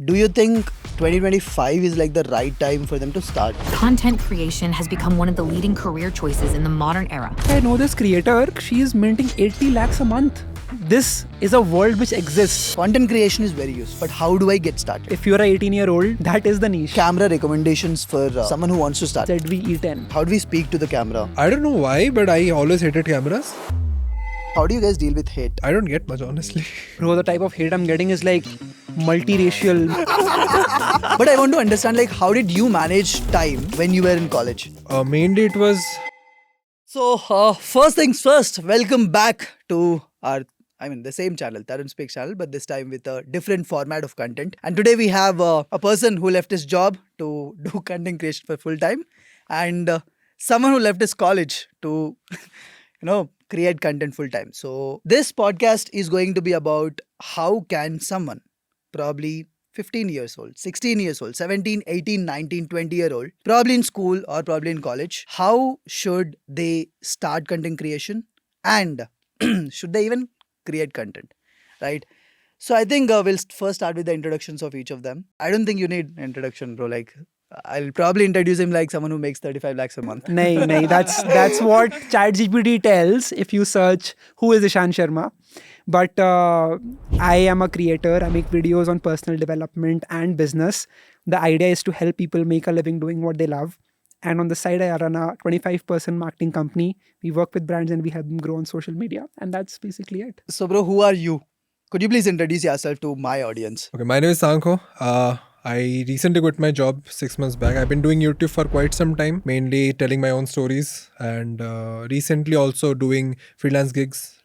Do you think 2025 is like the right time for them to start? Content creation has become one of the leading career choices in the modern era. I know this creator, she is minting 80 lakhs a month. This is a world which exists. Content creation is very useful, but how do I get started? If you're a 18-year-old, that is the niche. Camera recommendations for someone who wants to start. ZV-E10. How do we speak to the camera? I don't know why, but I always hated cameras. How do you guys deal with hate? I don't get much, honestly. Bro, the type of hate I'm getting is like multiracial. But I want to understand, like, how did you manage time when you were in college? Mainly it was... So, first things first, welcome back to the same channel, Tharun Speaks channel, but this time with a different format of content. And today we have a person who left his job to do content creation for full time, and someone who left his college to, create content full time. So this podcast is going to be about how can someone, probably 15 years old, 16 years old, 17, 18, 19, 20-year-old, probably in school or probably in college, how should they start content creation and should they even create content, right? So I think we'll first start with the introductions of each of them. I don't think you need introduction, bro. Like, I'll probably introduce him like someone who makes 35 lakhs a month. Nahi, that's what ChatGPT tells if you search who is Ishan Sharma. But I am a creator. I make videos on personal development and business. The idea is to help people make a living doing what they love. And on the side, I run a 25-person marketing company. We work with brands and we help them grow on social media. And that's basically it. So, bro, who are you? Could you please introduce yourself to my audience? Okay, my name is Sankho. I recently quit my job 6 months back. I've been doing YouTube for quite some time, mainly telling my own stories and recently also doing freelance gigs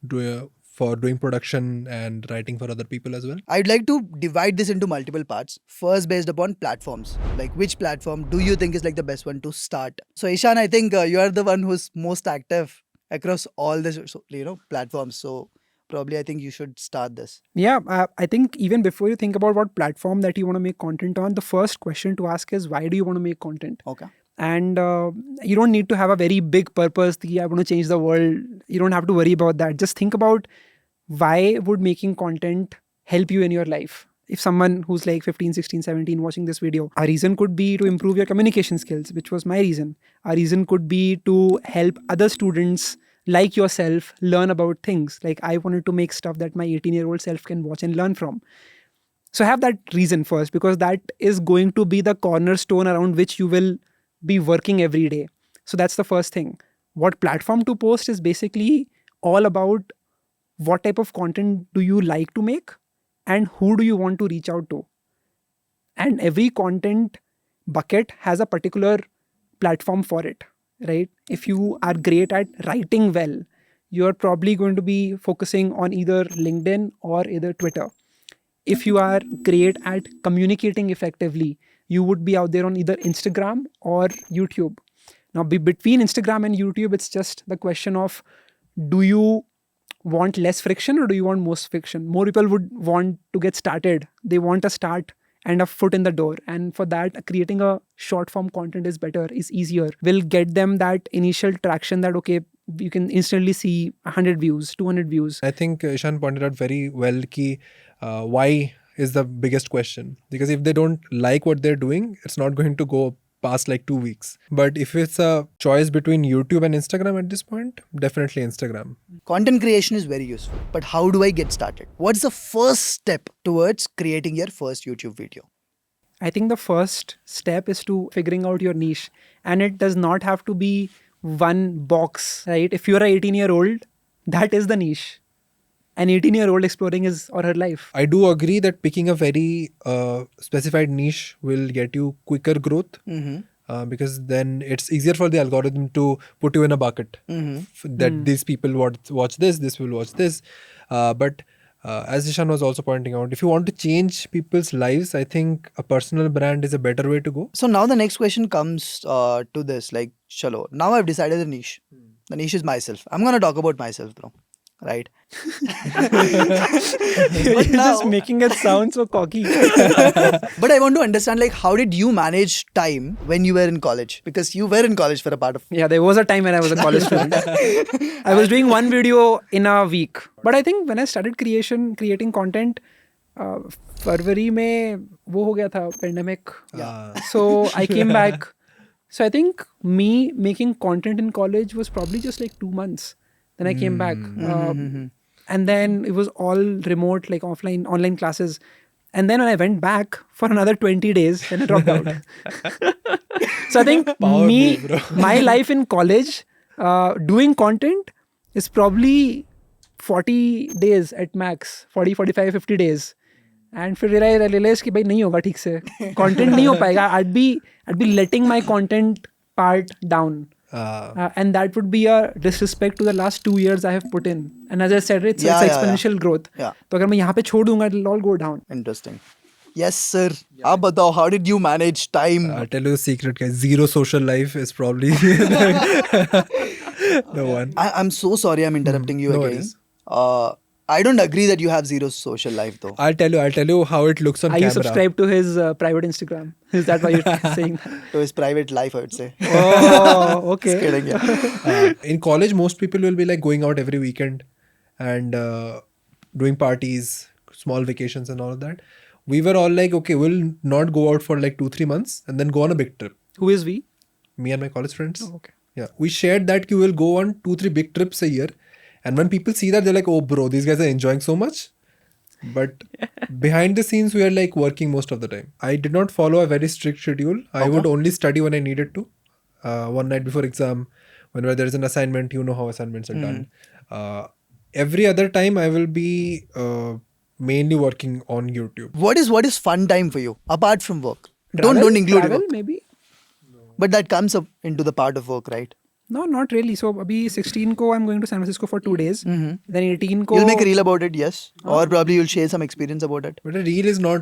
for doing production and writing for other people as well. I'd like to divide this into multiple parts. First, based upon platforms. Like, which platform do you think is like the best one to start? So, Ishan, I think you are the one who's most active across all the platforms. So, probably I think you should start this. Yeah, I think even before you think about what platform that you want to make content on, the first question to ask is why do you want to make content? Okay. And you don't need to have a very big purpose. I want to change the world. You don't have to worry about that. Just think about why would making content help you in your life? If someone who's like 15, 16, 17 watching this video, a reason could be to improve your communication skills, which was my reason. A reason could be to help other students like yourself learn about things. Like I wanted to make stuff that my 18-year-old self can watch and learn from. So have that reason first, because that is going to be the cornerstone around which you will be working every day. So that's the first thing. What platform to post is basically all about what type of content do you like to make and who do you want to reach out to. And every content bucket has a particular platform for it, right? If you are great at writing well, you're probably going to be focusing on either LinkedIn or either Twitter. If you are great at communicating effectively, you would be out there on either Instagram or YouTube. Now, between Instagram and YouTube, it's just the question of, do you want less friction or do you want most friction? More people would want to get started. They want a start and a foot in the door. And for that, creating a short form content is better, is easier. Will get them that initial traction that, okay, you can instantly see 100 views, 200 views. I think Ishan pointed out very well ki why is the biggest question. Because if they don't like what they're doing, it's not going to go past like 2 weeks. But if it's a choice between YouTube and Instagram at this point, definitely Instagram. Content creation is very useful, but how do I get started? What's the first step towards creating your first YouTube video? I think the first step is to figuring out your niche. And it does not have to be one box, right? If you're an 18-year-old, that is the niche. An 18-year-old exploring his or her life. I do agree that picking a very specified niche will get you quicker growth. Because then it's easier for the algorithm to put you in a bucket. That these people watch this will watch this. But as Ishan was also pointing out, if you want to change people's lives, I think a personal brand is a better way to go. So now the next question comes to this, like, chalo, now I've decided the niche. The niche is myself. I'm going to talk about myself, bro. Right? You're just making it sound so cocky. But I want to understand, like, how did you manage time when you were in college? Because you were in college for a part of... Yeah, there was a time when I was a college student. I was doing one video in a week. But I think when I started creating content, फरवरी में वो हो गया था pandemic. Ah. So I came back. So I think me making content in college was probably just like 2 months. Then I came back. And then it was all remote, like online classes. And then when I went back for another 20 days, then I dropped out. So I think Power move, bro. my life in college, doing content is probably 40 days at max, 40, 45, 50 days. And फिर I realized कि भाई नहीं होगा ठीक से, content नहीं हो पाएगा. I'd be letting my content part down. And that would be a disrespect to the last 2 years I have put in. And as I said, it's exponential growth. Yeah. तो अगर मैं यहाँ पे छोड़ दूंगा, it'll all go down. Interesting. Yes, sir. आप बताओ, how did you manage time? I'll tell you the secret, guys. Zero social life is probably the one. I'm so sorry I'm interrupting you No again. worries. I don't agree that you have zero social life though. I'll tell you how it looks on Are camera. you subscribed to his private Instagram? Is that why you're saying that? To his private life, I would say. Oh, okay. Just kidding, yeah. In college, most people will be like going out every weekend and doing parties, small vacations and all of that. We were all like, okay, we'll not go out for like 2-3 months and then go on a big trip. Who is we? Me and my college friends. Oh, okay. Yeah. We shared that we will go on 2-3 big trips a year. And when people see that, they're like, oh bro, these guys are enjoying so much. But behind the scenes, we are like working most of the time. I did not follow a very strict schedule. I would only study when I needed to. One night before exam, whenever there is an assignment, you know how assignments are done. Every other time, I will be mainly working on YouTube. What is fun time for you apart from work? Travel? Don't include Travel, work. maybe? But that comes up into the part of work, right? No, not really. So abhi 16 ko I'm going to San Francisco for 2 days. Then 18 ko You'll make a reel about it, yes. Or probably you'll share some experience about it. But a reel is not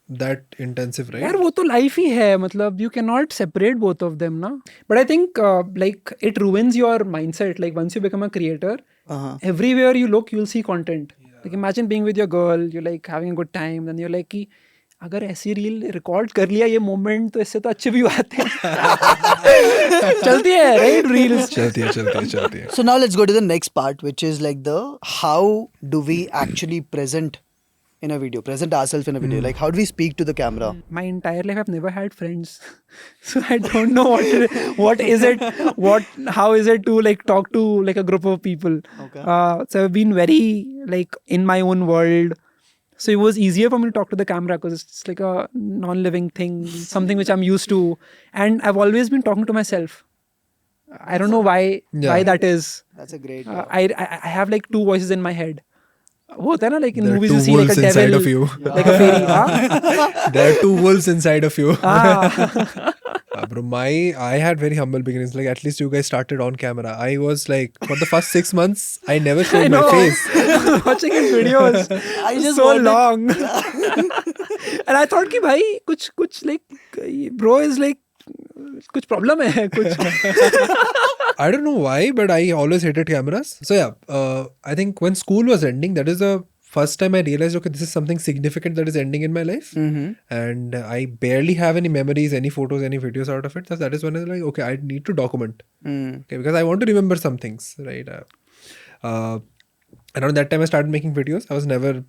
that intensive, right? यार वो तो life ही है, मतलब you cannot separate both of them ना. But I think like it ruins your mindset. Like once you become a creator, everywhere you look, you'll see content. Like imagine being with your girl, you're like having a good time, then you're like कि अगर ऐसी reel record कर लिया ये moment तो इससे तो अच्छे व्यू आते हैं. चलती है, right? Reels. चलती है. So now let's go to the next part, which is like the how do we actually present ourselves in a video? Like how do we speak to the camera? My entire life I've never had friends, so I don't know how is it to like talk to like a group of people. Okay. So I've been very like in my own world. So it was easier for me to talk to the camera because it's like a non-living thing, something which I'm used to. And I've always been talking to myself. I don't know why that is. That's a great. I have like two voices in my head. वो होता है ना, like in There are movies two you see like a wolves inside devil, of you. like a fairy. हाँ? There are two wolves inside of you. Ah. Bro, I had very humble beginnings. Like at least you guys started on camera. I was like for the first 6 months, I never showed my face. Watching his videos, I just so wanted- long. And I thought कि भाई कुछ like bro is like कुछ problem है कुछ. I don't know why, but I always hated cameras. So yeah, I think when school was ending, that is the first time I realized, okay, this is something significant that is ending in my life. And I barely have any memories, any photos, any videos out of it. So that is when I was like, okay, I need to document. Okay, because I want to remember some things, right? Around that time I started making videos. I was never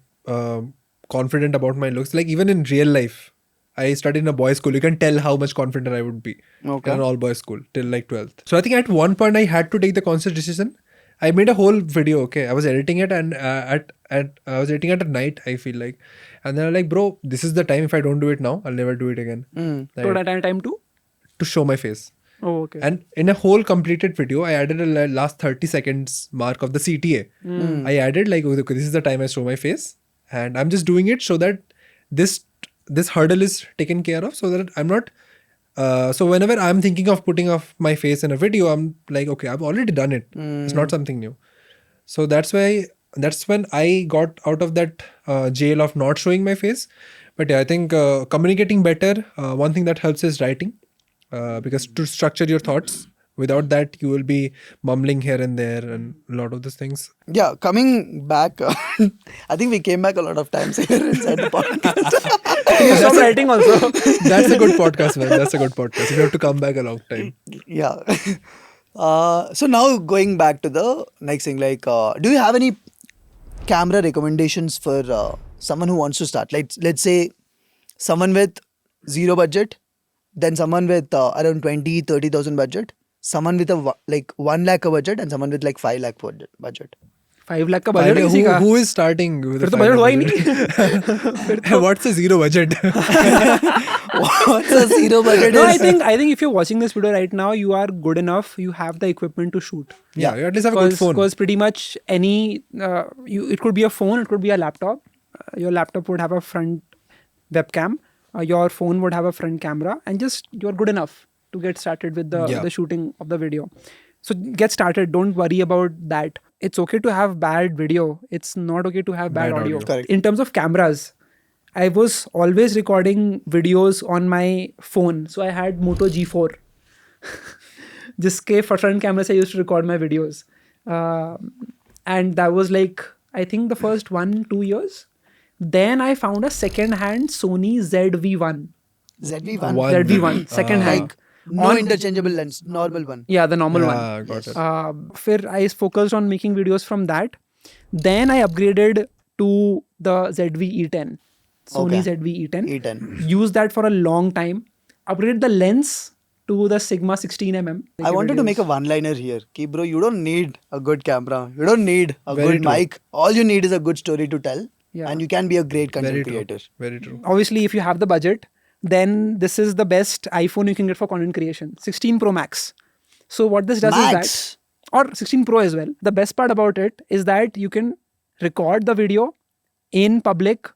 confident about my looks. Like even in real life, I studied in a boys' school. You can tell how much confident I would be in an all-boys school till like 12th. So I think at one point I had to take the conscious decision. I made a whole video. Okay, I was editing it, and I was editing it at night. I feel like, and then I'm like, bro, this is the time. If I don't do it now, I'll never do it again. So that time too? To show my face. Oh, okay. And in a whole completed video, I added a last 30 seconds mark of the CTA. I added like, okay, this is the time I show my face, and I'm just doing it so that this hurdle is taken care of, so that I'm not. So whenever I'm thinking of putting off my face in a video, I'm like, okay, I've already done it. It's not something new. So that's when I got out of that jail of not showing my face. But yeah, I think communicating better. One thing that helps is writing, because to structure your thoughts. Without that, you will be mumbling here and there and a lot of these things. Yeah, coming back, I think we came back a lot of times here inside the podcast. You stopped writing also. That's a good podcast, man. That's a good podcast. You have to come back a long time. Yeah. So now going back to the next thing, like, do you have any camera recommendations for someone who wants to start, like let's say someone with zero budget, then someone with around 20-30,000 budget, someone with like 1 lakh a budget, and someone with like 5 lakh budget. 5 lakh का budget किसी का who is starting with फिर a तो 5 budget हुआ ही lakh नहीं what's a zero budget? What's a zero budget? No, is? I think if you're watching this video right now, you are good enough. You have the equipment to shoot. Yeah, you at least have a good phone. Because pretty much any, it could be a phone, it could be a laptop. Your laptop would have a front webcam. Your phone would have a front camera, and just you're good enough to get started with the shooting of the video. So get started. Don't worry about that. It's okay to have bad video. It's not okay to have bad audio. Correct. In terms of cameras, I was always recording videos on my phone. So I had Moto G4. जिसके front camera से I used to record my videos. And that was like, I think the first 1-2 years. Then I found a second-hand Sony ZV-1. ZV-1. ZV-1, second-hand. Like no interchangeable lens, normal one. Yeah, the normal one. Got it. फिर I focused on making videos from that. Then I upgraded to the ZV-E10. Sony Okay. ZV-E10. E10. Used that for a long time. Upgraded the lens to the Sigma 16mm. I wanted to make a one-liner here. Ki bro, you don't need a good camera. You don't need a Very good true. mic. All you need is a good story to tell. Yeah. And you can be a great content Very true. creator. Very true. Obviously, if you have the budget, then this is the best iPhone you can get for content creation. 16 Pro Max. So what this does is Max. that, or 16 Pro as well. The best part about it is that you can record the video in public,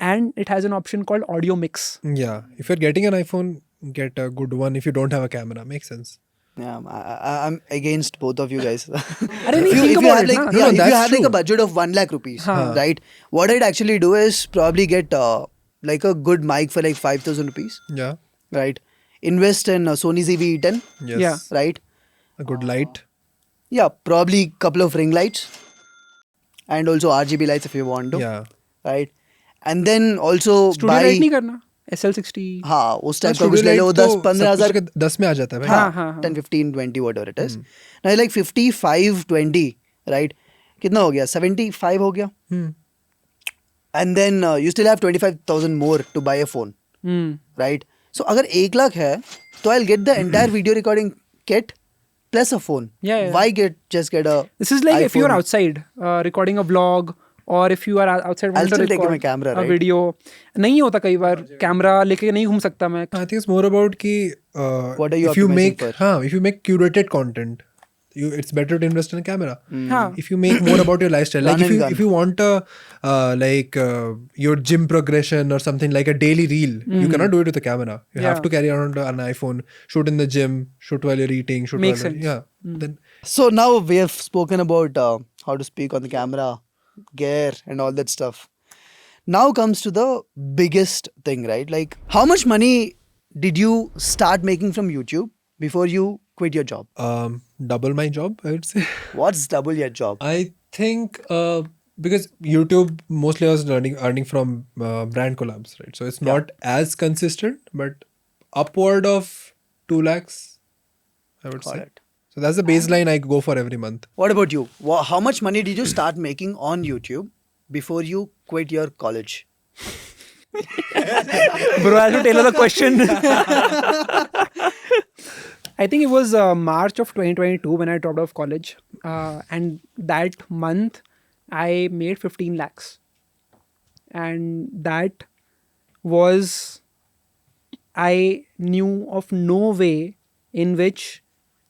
and it has an option called audio mix. Yeah, if you're getting an iPhone, get a good one. If you don't have a camera, makes sense. Yeah, I'm against both of you guys. अरे नहीं, think if you about have it, like, ना? yeah, No, if you that's have like a true. budget of 1 lakh rupees, right? What I'd actually do is probably get like a good mic for like 5,000 rupees, Yeah. right? Invest in Sony ZV-E10, Yes. Yeah. right? A good light. Yeah, probably couple of ring lights and also RGB lights if you want to, Yeah. right? And then also Studio buy. light नहीं करना. SL60. हाँ उस type का Studio कुछ ले light लो तो 10-15 सब हजार कुछ के 10 में आ जाता है भाई. हाँ. 10, 15, 20 whatever it is. Now like 55, 20, right? कितना हो गया? 75 हो गया. And then you still have 25,000 more to buy a phone, right? So अगर 1 लाख है तो I'll get the entire video recording kit plus a phone. Yeah. Why just get a This is like if you're iPhone? outside recording a vlog, or if you are outside I'll wanting to still take record my camera, a right? video. नहीं होता कई बार camera लेके नहीं घूम सकता मैं. I think it's more about कि What are you if you optimizing make for? if you make curated content, it's better to invest in a camera. हाँ. If you make more about your lifestyle, like Run and gun. if you want your gym progression or something like a daily reel, you cannot do it with a camera. You have Yeah. to carry around an iPhone, shoot in the gym, shoot while you're eating, shoot Makes while sense. yeah. Then So now we have spoken about how to speak on the camera, gear, and all that stuff. Now comes to the biggest thing, right? Like, how much money did you start making from YouTube before you quit your job? double my job, I would say. What's double your job? I think because YouTube mostly I was earning from brand collabs, right? So it's not as consistent, but upward of 2 lakhs, I would Got say. it. So that's the baseline I go for every month. What about you? How much money did you start making on YouTube before you quit your college? Bro, I have to tailor the question. I think it was March of 2022 when I dropped off college. And that month, I made 15 lakhs. And that was, I knew of no way in which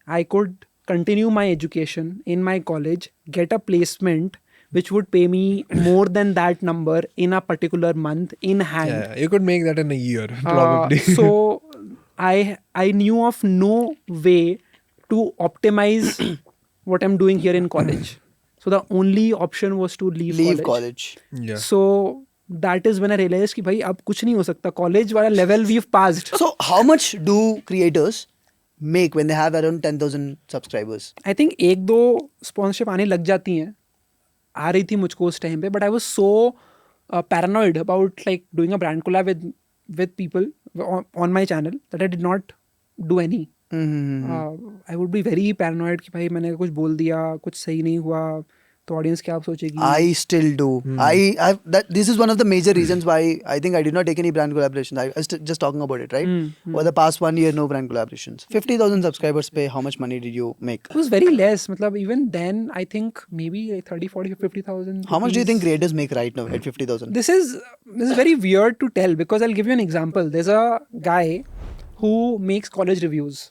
I could continue my education in my college, get a placement which would pay me more than that number in a particular month in hand. Yeah, you could make that in a year, probably. So I knew of no way to optimize what I'm doing here in college. So the only option was to leave college. Yeah. So that is when I realized कि भाई अब कुछ नहीं हो सकता. College वाला level we've passed. So how much do creators make when they have around 10,000 subscribers? I think एक दो sponsorship आने लग जाती हैं. आ रही थी मुझको उस टाइम पे, but I was so paranoid about like doing a brand collab with people on my channel that I did not do any. I would be very paranoid कि भाई मैंने कुछ बोल दिया, कुछ सही नहीं हुआ, तो ऑडियंस क्या आप सोचेगी? I still do. This is one of the major reasons why I think I did not take any brand collaborations. I was just talking about it, right? Over the past 1 year, no brand collaborations. 50,000 subscribers pay. How much money did you make? It was very less. Matlab, even then, I think maybe like 30, 40, 50,000. How much do you think creators make right now at 50,000? This is very weird to tell because I'll give you an example. There's a guy who makes college reviews,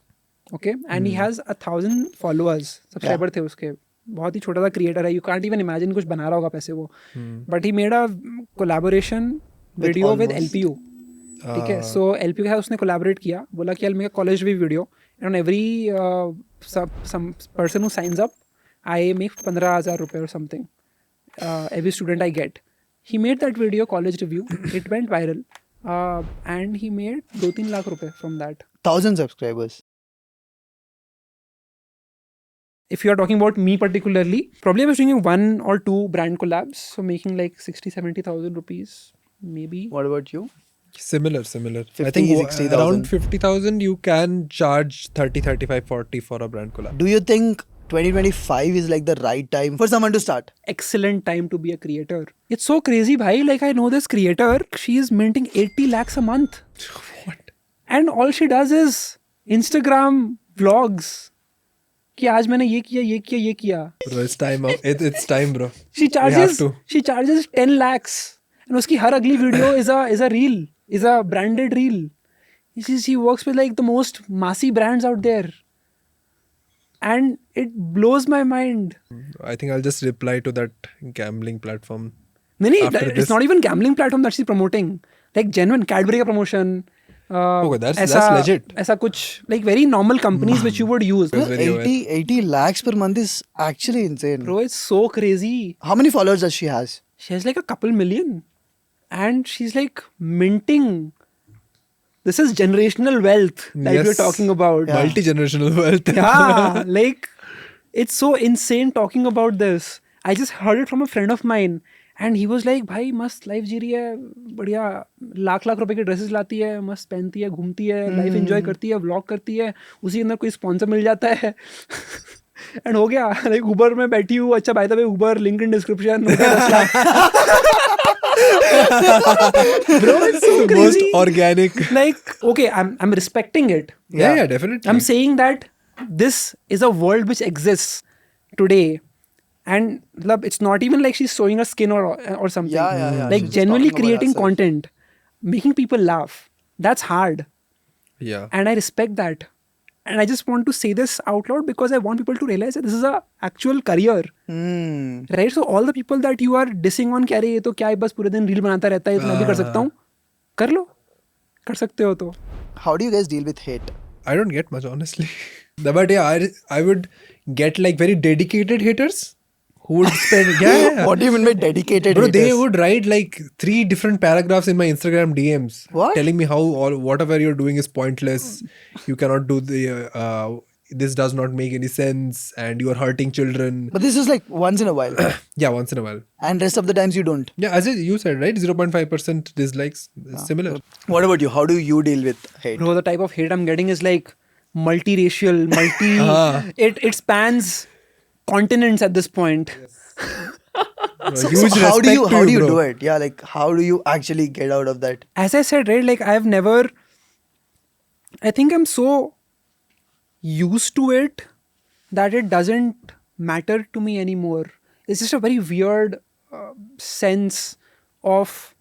okay, and he has 1,000 followers. Subscriber थे उसके. बहुत ही छोटा सा creator है. You can't even imagine कुछ बना रहा होगा पैसे वो. But he made a collaboration video with LPU. ठीक है. So LPU के साथ उसने collaborate किया. बोला कि I'll make a college review video, and on every some person who signs up, I make 15,000 रुपए or something. Every student I get. He made that video, college review. It went viral, and he made 2-3 lakh रुपए from that. 1,000 subscribers. If you are talking about me particularly, probably I was doing 1 or 2 brand collabs, so making like 60,000-70,000 rupees, maybe. What about you? Similar. 50, I think 60,000. around 50,000 you can charge 30, 35, 40 for a brand collab. Do you think 2025 is like the right time for someone to start? Excellent time to be a creator. It's so crazy, bhai. Like I know this creator, she is minting 80 lakhs a month. What? And all she does is Instagram vlogs. कि आज मैंने ये किया. Bro, it's time. It's time, bro. She charges 10 lakhs. And उसकी हर अगली video is a reel, is a branded reel. She works with like the most massy brands out there. And it blows my mind. I think I'll just reply to that gambling platform. No, After it's this. not even gambling platform that she's promoting. Like genuine Cadbury का promotion. Okay, that's legit. ऐसा कुछ like very normal companies which you would use. That's very 80 lakhs per month is actually insane. Bro, it's so crazy. How many followers does she has? She has like a couple million. And she's like minting. This is generational wealth that Yes. we're talking about. Yeah. Multi-generational wealth. Yeah, like it's so insane talking about this. I just heard it from a friend of mine and he was like, भाई मस्त life जी रही है, बढ़िया लाख रुपए की dresses लाती है, मस्त पहनती है, घूमती है, लाइफ एंजॉय करती है, व्लॉग करती है, उसी अंदर कोई स्पॉन्सर मिल जाता है एंड हो गया. लाइक उबर में बैठी हूँ. अच्छा by the way Uber link in description. Bro, it's so crazy. Most organic. Like, okay, I'm respecting it. Yeah, definitely. I'm saying that this is a world which exists today. And it's not even like she's showing her skin or something. Yeah. Like She's genuinely talking about creating herself. content, making people laugh. That's hard. Yeah. And I respect that. And I just want to say this out loud because I want people to realize that this is a actual career. Right? So all the people that you are dissing on, कह रहे ये तो क्या है बस पूरे दिन reel बनाता रहता है, तो मैं भी कर सकता हूँ. कर लो. कर सकते हो तो. How do you guys deal with hate? I don't get much, honestly. But yeah, I would get like very dedicated haters who would spend. Yeah. What do you mean by dedicated Bro, they haters? would write like 3 different paragraphs in my Instagram DMs. What? Telling me how whatever you're doing is pointless. You cannot do this does not make any sense and you are hurting children. But this is like once in a while. Yeah, once in a while. And rest of the times you don't. Yeah, as you said, right? 0.5% dislikes. It's similar. What about you? How do you deal with hate? Bro, the type of hate I'm getting is like multiracial, it spans continents at this point. So Huge how do you respect to do bro. it? Yeah, like how do you actually get out of that? As I said, right, like I think I'm so used to it that it doesn't matter to me anymore. It's just a very weird sense of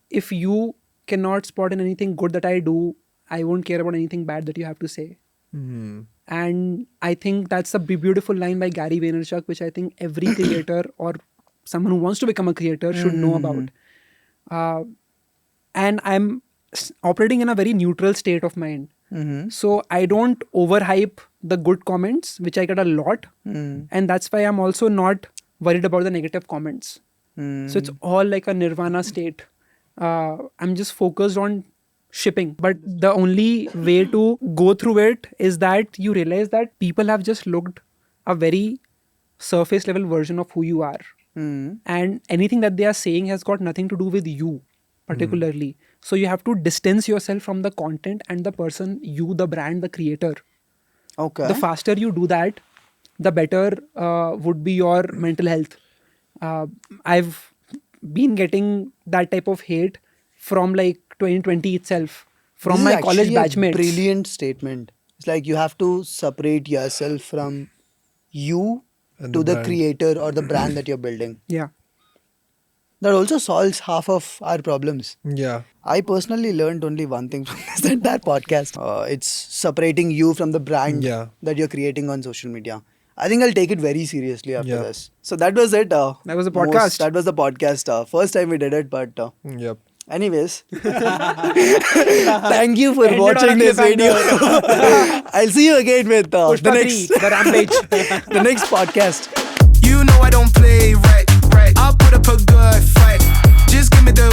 if you cannot spot in anything good that I do, I won't care about anything bad that you have to say. And I think that's a beautiful line by Gary Vaynerchuk, which I think every creator or someone who wants to become a creator should know about. And I'm operating in a very neutral state of mind. So I don't overhype the good comments, which I get a lot. And that's why I'm also not worried about the negative comments. So it's all like a nirvana state. I'm just focused on shipping. But the only way to go through it is that you realize that people have just looked a very surface level version of who you are. And anything that they are saying has got nothing to do with you particularly. So you have to distance yourself from the content and the person, you, the brand, the creator. Okay. The faster you do that, the better would be your mental health. I've been getting that type of hate from like 2020 itself, from This is my college actually a batchmates. brilliant statement. It's like you have to separate yourself from you And to the the brand. creator or the brand that you're building. Yeah. That also solves half of our problems. Yeah. I personally learned only one thing from this entire podcast. It's separating you from the brand Yeah. that you're creating on social media. I think I'll take it very seriously after Yeah. this. So that was it. That was the podcast. That was the podcast. First time we did it, but Yep. anyways, thank you for Ended on watching a this video. I'll see you again with the Pushpa 3, next the rampage. the next podcast. You know I don't play right. I put up a good fight. Just give me the